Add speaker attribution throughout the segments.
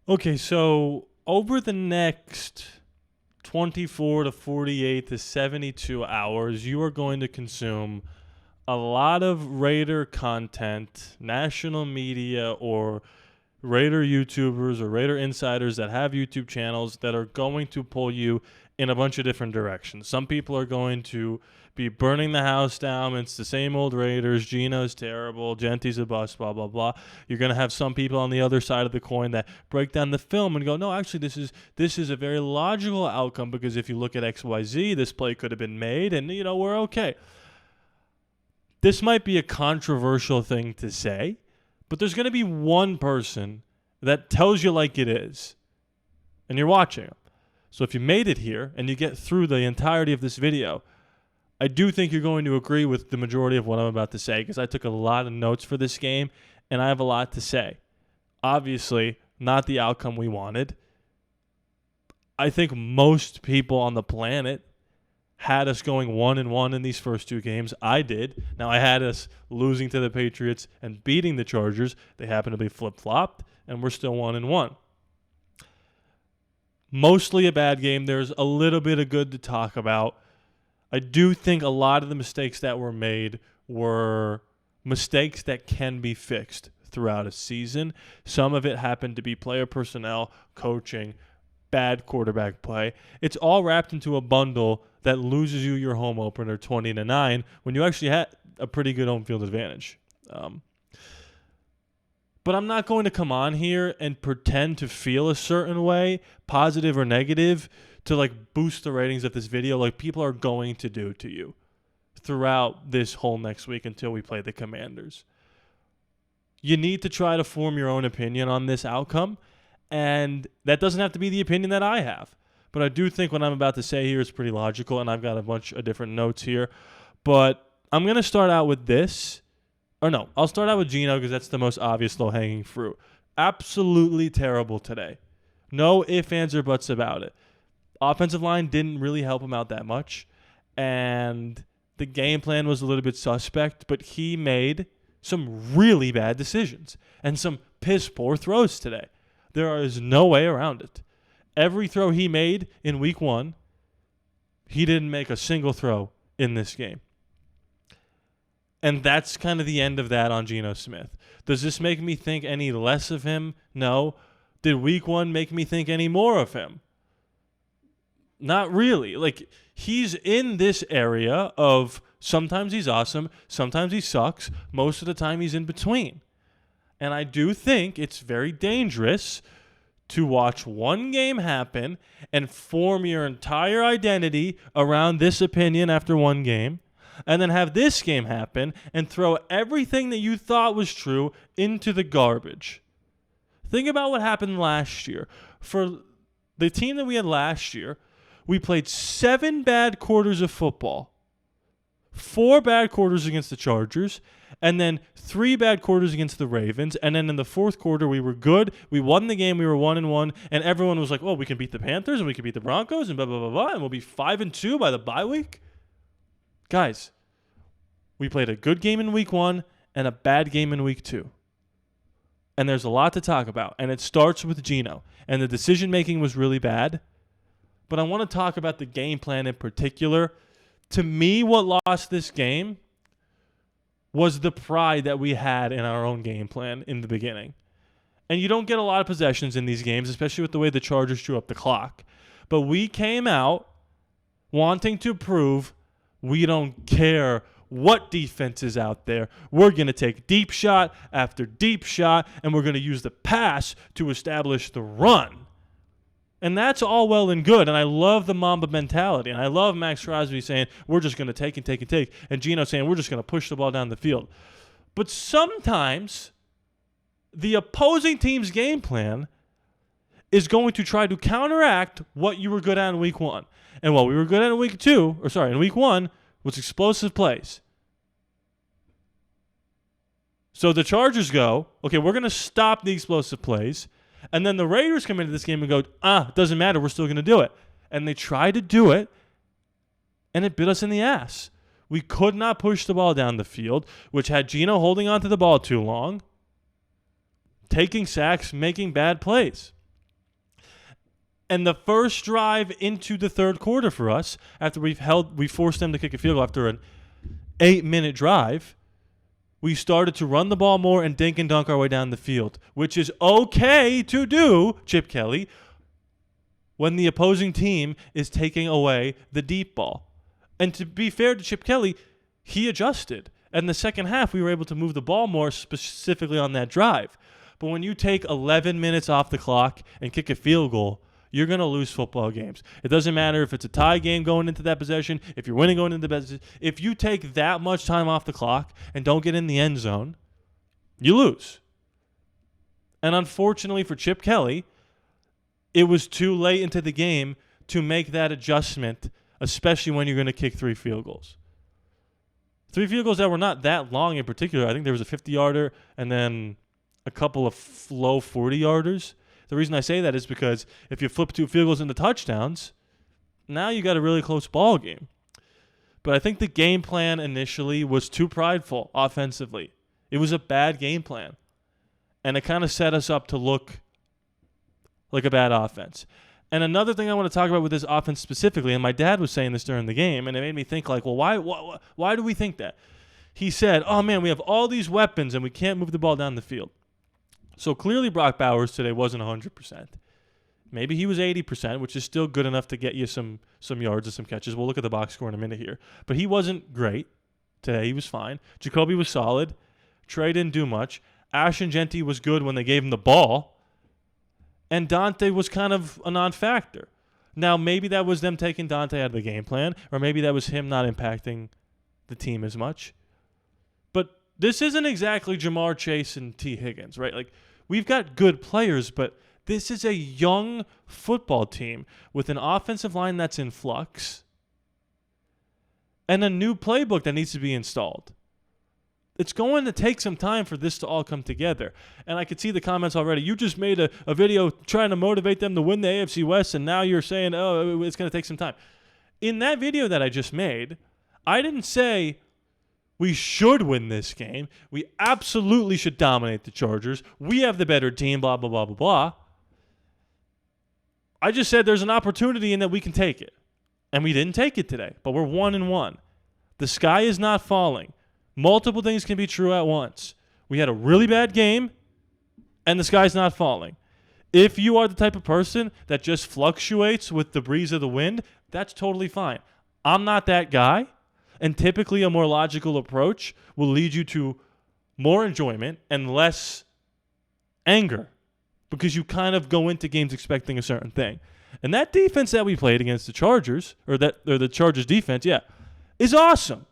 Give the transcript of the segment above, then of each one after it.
Speaker 1: Okay, so over the next 24 to 48 to 72 hours, you are going to consume a lot of Raider content, national media, or Raider YouTubers or Raider insiders that have YouTube channels that are going to pull you in a bunch of different directions. Some people are going to be burning the house down. It's the same old Raiders. Geno's terrible. Genti's a bust, blah, blah, blah. You're going to have some people on the other side of the coin that break down the film and go, no, actually, this is a very logical outcome because if you look at XYZ, this play could have been made and, we're okay. This might be a controversial thing to say, but there's going to be one person that tells you like it is, and you're watching them. So if you made it here and you get through the entirety of this video, I do think you're going to agree with the majority of what I'm about to say because I took a lot of notes for this game, and I have a lot to say. Obviously, not the outcome we wanted. I think most people on the planet had us going 1-1 in these first two games. I did. Now, I had us losing to the Patriots and beating the Chargers. They happen to be flip-flopped, and we're still 1-1. Mostly a bad game. There's a little bit of good to talk about. I do think a lot of the mistakes that were made were mistakes that can be fixed throughout a season. Some of it happened to be player personnel, coaching, bad quarterback play. It's all wrapped into a bundle that loses you your home opener 20-9 when you actually had a pretty good home field advantage. But I'm not going to come on here and pretend to feel a certain way, positive or negative, to boost the ratings of this video like people are going to do to you throughout this whole next week until we play the Commanders. You need to try to form your own opinion on this outcome, and that doesn't have to be the opinion that I have. But I do think what I'm about to say here is pretty logical, and I've got a bunch of different notes here. But I'm going to start out with this. Or no, I'll start out with Geno because that's the most obvious low-hanging fruit. Absolutely terrible today. No ifs, ands, or buts about it. Offensive line didn't really help him out that much, and the game plan was a little bit suspect, but he made some really bad decisions and some piss-poor throws today. There is no way around it. Every throw he made in week 1, he didn't make a single throw in this game. And that's kind of the end of that on Geno Smith. Does this make me think any less of him? No. Did week 1 make me think any more of him? Not really. He's in this area of sometimes he's awesome, sometimes he sucks, most of the time he's in between. And I do think it's very dangerous to watch one game happen and form your entire identity around this opinion after one game, and then have this game happen and throw everything that you thought was true into the garbage. Think about what happened last year. For the team that we had last year, we played 7 bad quarters of football, 4 bad quarters against the Chargers, and then 3 bad quarters against the Ravens. And then in the fourth quarter, we were good. We won the game. We were 1-1. And everyone was like, well, we can beat the Panthers and we can beat the Broncos and blah, blah, blah, blah. And we'll be 5-2 by the bye week. Guys, we played a good game in week 1 and a bad game in week 2. And there's a lot to talk about. And it starts with Geno. And the decision-making was really bad. But I want to talk about the game plan in particular. To me, what lost this game was the pride that we had in our own game plan in the beginning. And you don't get a lot of possessions in these games, especially with the way the Chargers drew up the clock. But we came out wanting to prove we don't care what defense is out there. We're going to take deep shot after deep shot, and we're going to use the pass to establish the run. And that's all well and good, and I love the Mamba mentality, and I love Max Crosby saying, we're just going to take and take and take, and Geno saying, we're just going to push the ball down the field. But sometimes the opposing team's game plan is going to try to counteract what you were good at in week 1. And what we were good at in week 1 was explosive plays. So the Chargers go, okay, we're going to stop the explosive plays. And then the Raiders come into this game and go, it doesn't matter, we're still going to do it. And they try to do it, and it bit us in the ass. We could not push the ball down the field, which had Geno holding onto the ball too long, taking sacks, making bad plays. And the first drive into the third quarter for us, after we forced them to kick a field goal after an 8-minute drive, we started to run the ball more and dink and dunk our way down the field, which is okay to do, Chip Kelly, when the opposing team is taking away the deep ball. And to be fair to Chip Kelly, he adjusted. And in the second half, we were able to move the ball more specifically on that drive. But when you take 11 minutes off the clock and kick a field goal, you're going to lose football games. It doesn't matter if it's a tie game going into that possession, if you're winning going into the possession. If you take that much time off the clock and don't get in the end zone, you lose. And unfortunately for Chip Kelly, it was too late into the game to make that adjustment, especially when you're going to kick 3 field goals. 3 field goals that were not that long in particular. I think there was a 50-yarder and then a couple of low 40-yarders. The reason I say that is because if you flip 2 field goals into touchdowns, now you got a really close ball game. But I think the game plan initially was too prideful offensively. It was a bad game plan. And it kind of set us up to look like a bad offense. And another thing I want to talk about with this offense specifically, and my dad was saying this during the game, and it made me think like, well, why do we think that? He said, oh, man, we have all these weapons and we can't move the ball down the field. So clearly Brock Bowers today wasn't 100%. Maybe he was 80%, which is still good enough to get you some yards and some catches. We'll look at the box score in a minute here. But he wasn't great today. He was fine. Jacoby was solid. Trey didn't do much. Ashton Jeanty was good when they gave him the ball. And Dante was kind of a non-factor. Now, maybe that was them taking Dante out of the game plan, or maybe that was him not impacting the team as much. But this isn't exactly Jamar Chase and T. Higgins, right? Like, we've got good players, but this is a young football team with an offensive line that's in flux and a new playbook that needs to be installed. It's going to take some time for this to all come together. And I could see the comments already. You just made a video trying to motivate them to win the AFC West, and now you're saying, oh, it's going to take some time. In that video that I just made, I didn't say we should win this game. We absolutely should dominate the Chargers. We have the better team, blah, blah, blah, blah, blah. I just said there's an opportunity and that we can take it. And we didn't take it today, but we're 1-1. The sky is not falling. Multiple things can be true at once. We had a really bad game, and the sky's not falling. If you are the type of person that just fluctuates with the breeze of the wind, that's totally fine. I'm not that guy, and typically a more logical approach will lead you to more enjoyment and less anger because you kind of go into games expecting a certain thing. And that defense that we played against the Chargers, or the Chargers defense, is awesome.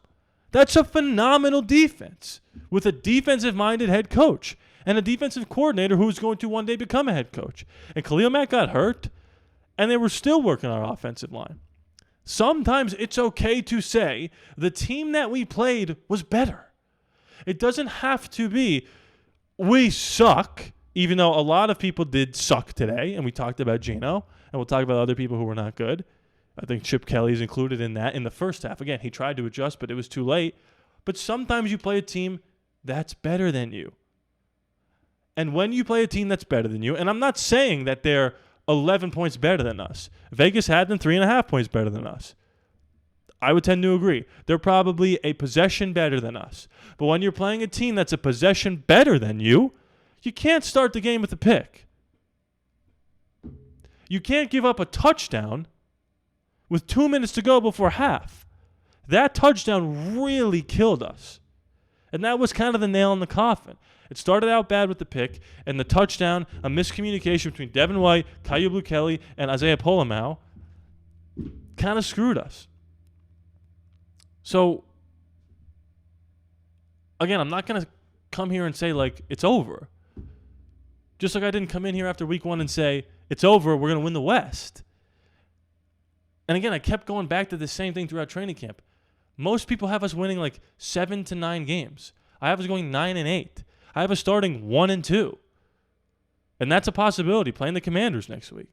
Speaker 1: That's a phenomenal defense with a defensive-minded head coach and a defensive coordinator who is going to one day become a head coach. And Khalil Mack got hurt, and they were still working on our offensive line. Sometimes it's okay to say the team that we played was better. It doesn't have to be we suck, even though a lot of people did suck today, and we talked about Geno, and we'll talk about other people who were not good. I think Chip Kelly's included in that in the first half. Again, he tried to adjust, but it was too late. But sometimes you play a team that's better than you. And when you play a team that's better than you, and I'm not saying that they're 11 points better than us. Vegas had them 3.5 points better than us. I would tend to agree. They're probably a possession better than us. But when you're playing a team that's a possession better than you, you can't start the game with a pick. You can't give up a touchdown with 2 minutes to go before half. That touchdown really killed us. And that was kind of the nail in the coffin. It started out bad with the pick, and the touchdown, a miscommunication between Devin White, Kyu Blu Kelly, and Isaiah Polamau kind of screwed us. So, again, I'm not going to come here and say, like, it's over. Just like I didn't come in here after week 1 and say, it's over, we're going to win the West. And again, I kept going back to the same thing throughout training camp. Most people have us winning like 7 to 9 games. I have us going 9-8. I have us starting 1-2. And that's a possibility, playing the Commanders next week.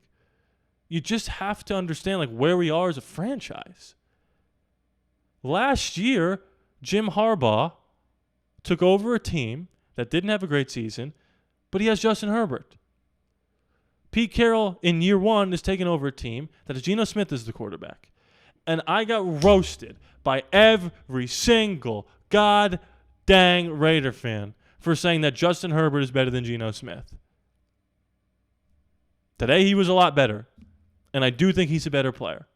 Speaker 1: You just have to understand like where we are as a franchise. Last year, Jim Harbaugh took over a team that didn't have a great season, but he has Justin Herbert. Pete Carroll in year one is taking over a team that is Geno Smith as the quarterback. And I got roasted by every single god dang Raider fan for saying that Justin Herbert is better than Geno Smith. Today he was a lot better. And I do think he's a better player.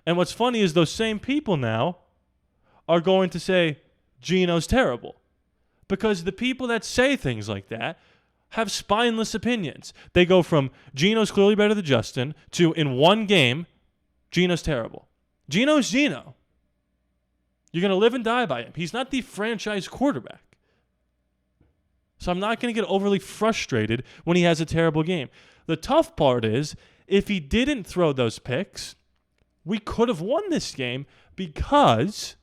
Speaker 1: And what's funny is those same people now are going to say Geno's terrible. Because the people that say things like that have spineless opinions. They go from Geno's clearly better than Justin to in one game, Geno's terrible. Geno's Geno. You're going to live and die by him. He's not the franchise quarterback. So I'm not going to get overly frustrated when he has a terrible game. The tough part is, if he didn't throw those picks, we could have won this game because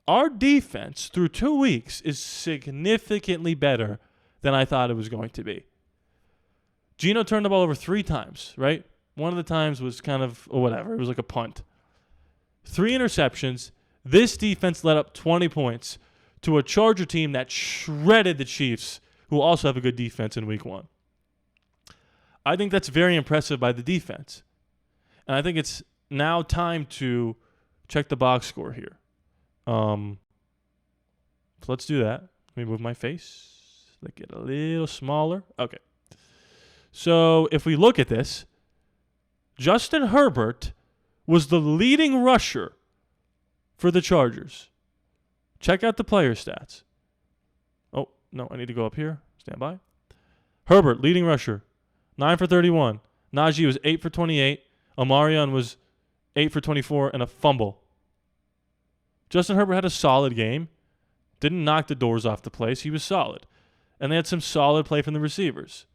Speaker 1: our defense through 2 weeks is significantly better than I thought it was going to be. Geno turned the ball over 3 times, right? One of the times was kind of, or whatever, it was like a punt. 3 interceptions. This defense let up 20 points to a Charger team that shredded the Chiefs, who also have a good defense in week 1. I think that's very impressive by the defense. And I think it's now time to check the box score here. So let's do that. Let me move my face. Make it a little smaller. Okay. So if we look at this, Justin Herbert was the leading rusher for the Chargers. Check out the player stats. Oh, no, I need to go up here. Stand by. Herbert, leading rusher, 9 for 31. Najee was 8 for 28. Omarion was 8 for 24 and a fumble. Justin Herbert had a solid game. Didn't knock the doors off the place. He was solid. And they had some solid play from the receivers.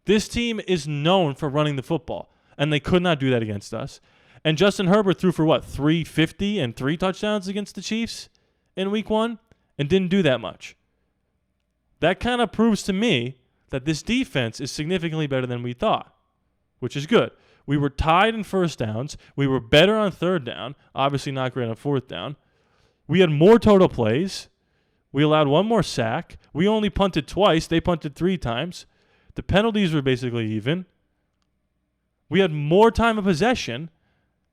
Speaker 1: This team is known for running the football, and they could not do that against us. And Justin Herbert threw for, 350 and 3 touchdowns against the Chiefs in week 1 and didn't do that much. That kind of proves to me that this defense is significantly better than we thought, which is good. We were tied in first downs. We were better on third down, obviously not great on fourth down. We had more total plays. We allowed 1 more sack. We only punted twice. They punted 3 times. The penalties were basically even. We had more time of possession,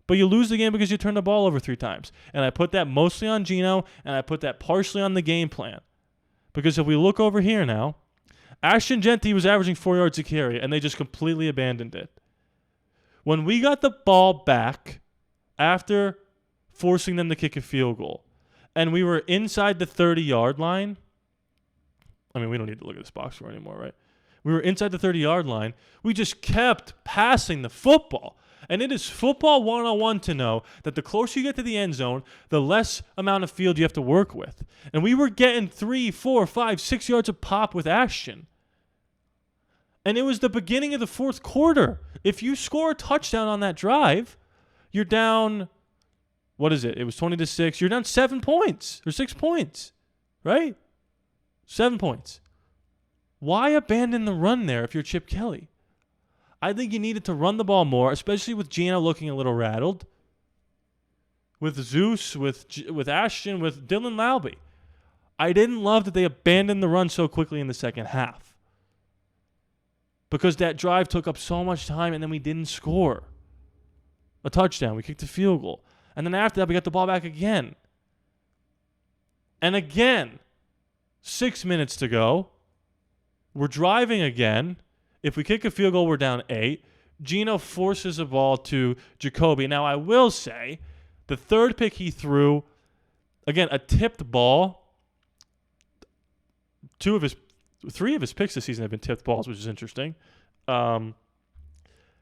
Speaker 1: but you lose the game because you turn the ball over 3 times. And I put that mostly on Geno, and I put that partially on the game plan. Because if we look over here now, Ashton Genty was averaging 4 yards a carry, and they just completely abandoned it. When we got the ball back after forcing them to kick a field goal, and we were inside the 30-yard line, I mean, we don't need to look at this box score anymore, right? We were inside the 30-yard line. We just kept passing the football. And it is football 101 to know that the closer you get to the end zone, the less amount of field you have to work with. And we were getting 3, 4, 5, 6 yards of pop with Ashton. And it was the beginning of the fourth quarter. If you score a touchdown on that drive, you're down, what is it? It was 20-6. You're down 7 points or 6 points, right? 7 points. Why abandon the run there if you're Chip Kelly? I think you needed to run the ball more, especially with Geno looking a little rattled. With Zeus, with Ashton, with Dylan Laube. I didn't love that they abandoned the run so quickly in the second half. Because that drive took up so much time and then we didn't score a touchdown. We kicked a field goal. And then after that, we got the ball back again. And again, 6 minutes to go. We're driving again. If we kick a field goal, we're down 8. Geno forces a ball to Jacoby. Now, I will say, the third pick he threw, again, a tipped ball. 3 of his picks this season have been tipped balls, which is interesting. That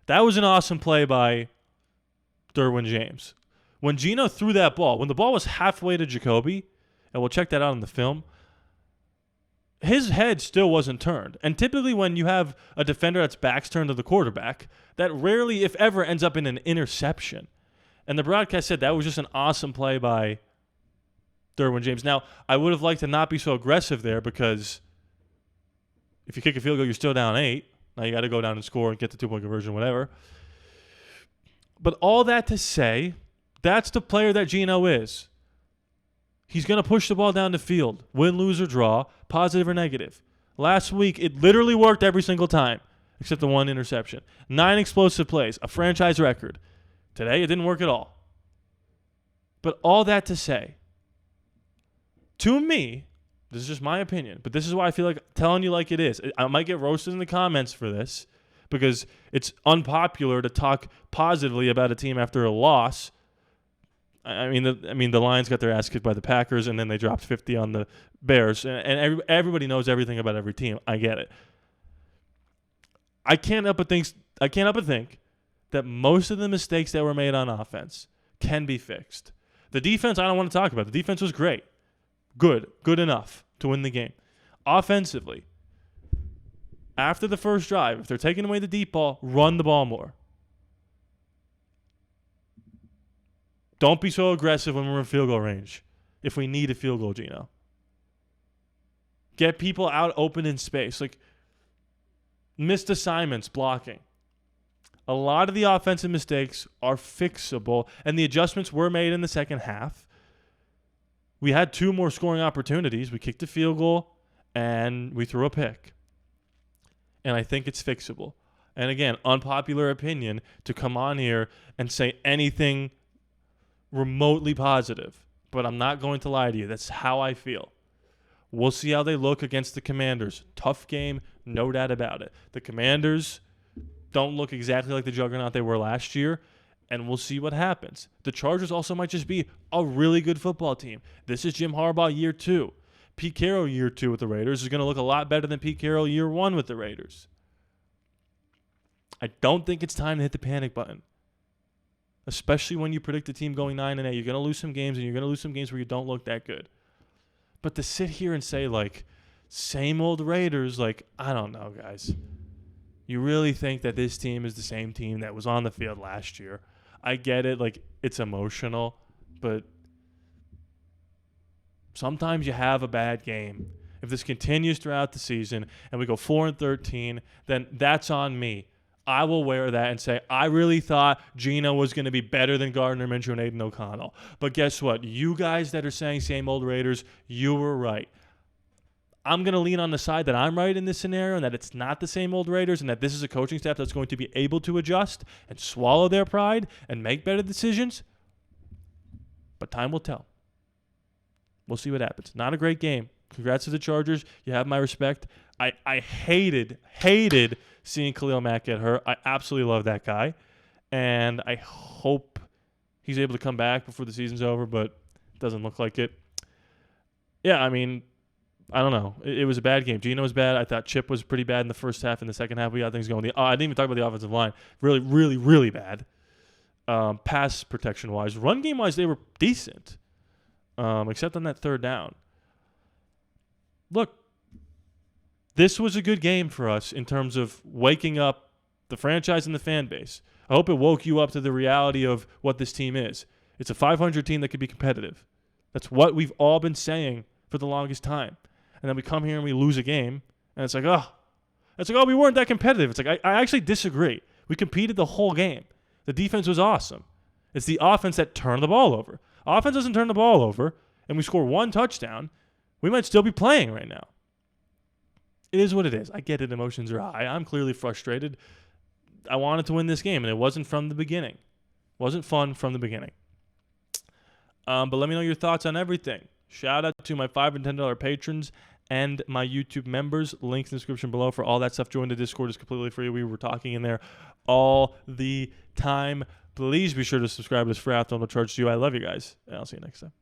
Speaker 1: was an awesome play by Derwin James. When Geno threw that ball, when the ball was halfway to Jacoby, and we'll check that out in the film, his head still wasn't turned. And typically when you have a defender that's back's turned to the quarterback, that rarely, if ever, ends up in an interception. And the broadcast said that was just an awesome play by Derwin James. Now, I would have liked to not be so aggressive there because if you kick a field goal, you're still down 8. Now you got to go down and score and get the 2-point conversion, whatever. But all that to say, that's the player that Geno is. He's going to push the ball down the field, win, lose, or draw, positive or negative. Last week, it literally worked every single time. except the one interception. 9 explosive plays, a franchise record. Today, it didn't work at all. But all that to say, to me, this is just my opinion, but this is why I feel like telling you like it is. I might get roasted in the comments for this because it's unpopular to talk positively about a team after a loss. I mean, the Lions got their ass kicked by the Packers, and then they dropped 50 on the Bears, and everybody knows everything about every team. I get it. I can't help but think that most of the mistakes that were made on offense can be fixed. The defense, I don't want to talk about. The defense was great. Good enough to win the game. Offensively, after the first drive, if they're taking away the deep ball, run the ball more. Don't be so aggressive when we're in field goal range. If we need a field goal, Geno. Get people out open in space. Like, missed assignments, blocking. A lot of the offensive mistakes are fixable, and the adjustments were made in the second half. We had 2 more scoring opportunities. We kicked a field goal, and we threw a pick. And I think it's fixable. And again, unpopular opinion to come on here and say anything remotely positive. But I'm not going to lie to you. That's how I feel. We'll see how they look against the Commanders. Tough game, no doubt about it. The Commanders don't look exactly like the juggernaut they were last year, and we'll see what happens. The Chargers also might just be a really good football team. This is Jim Harbaugh year 2. Pete Carroll year 2 with the Raiders is going to look a lot better than Pete Carroll year 1 with the Raiders. I don't think it's time to hit the panic button, especially when you predict a team going 9-8. You're going to lose some games, and you're going to lose some games where you don't look that good. But to sit here and say, like, same old Raiders, like, I don't know, guys. You really think that this team is the same team that was on the field last year? I get it, like, it's emotional, but sometimes you have a bad game. If this continues throughout the season and we go 4-13, then that's on me. I will wear that and say, I really thought Geno was going to be better than Gardner Minshew and Aiden O'Connell. But guess what? You guys that are saying same old Raiders, you were right. I'm going to lean on the side that I'm right in this scenario and that it's not the same old Raiders and that this is a coaching staff that's going to be able to adjust and swallow their pride and make better decisions. But time will tell. We'll see what happens. Not a great game. Congrats to the Chargers. You have my respect. I hated seeing Khalil Mack get hurt. I absolutely love that guy. And I hope he's able to come back before the season's over, but it doesn't look like it. Yeah, I mean, I don't know. It was a bad game. Geno was bad. I thought Chip was pretty bad in the first half. In the second half, we got things going. I didn't even talk about the offensive line. Really, really, really bad. Pass protection-wise. Run game-wise, they were decent, except on that third down. Look, this was a good game for us in terms of waking up the franchise and the fan base. I hope it woke you up to the reality of what this team is. It's a 500 team that could be competitive. That's what we've all been saying for the longest time. And then we come here and we lose a game, and it's like, we weren't that competitive. It's like, I actually disagree. We competed the whole game. The defense was awesome. It's the offense that turned the ball over. Offense doesn't turn the ball over, and we score 1 touchdown, we might still be playing right now. It is what it is. I get it. Emotions are high. I'm clearly frustrated. I wanted to win this game, and it wasn't from the beginning. It wasn't fun from the beginning. But let me know your thoughts on everything. Shout out to my $5 and $10 patrons and my YouTube members. Links in the description below for all that stuff. Join the Discord. It's completely free. We were talking in there all the time. Please be sure to subscribe to this free app. No charge to you. I love you guys, and I'll see you next time.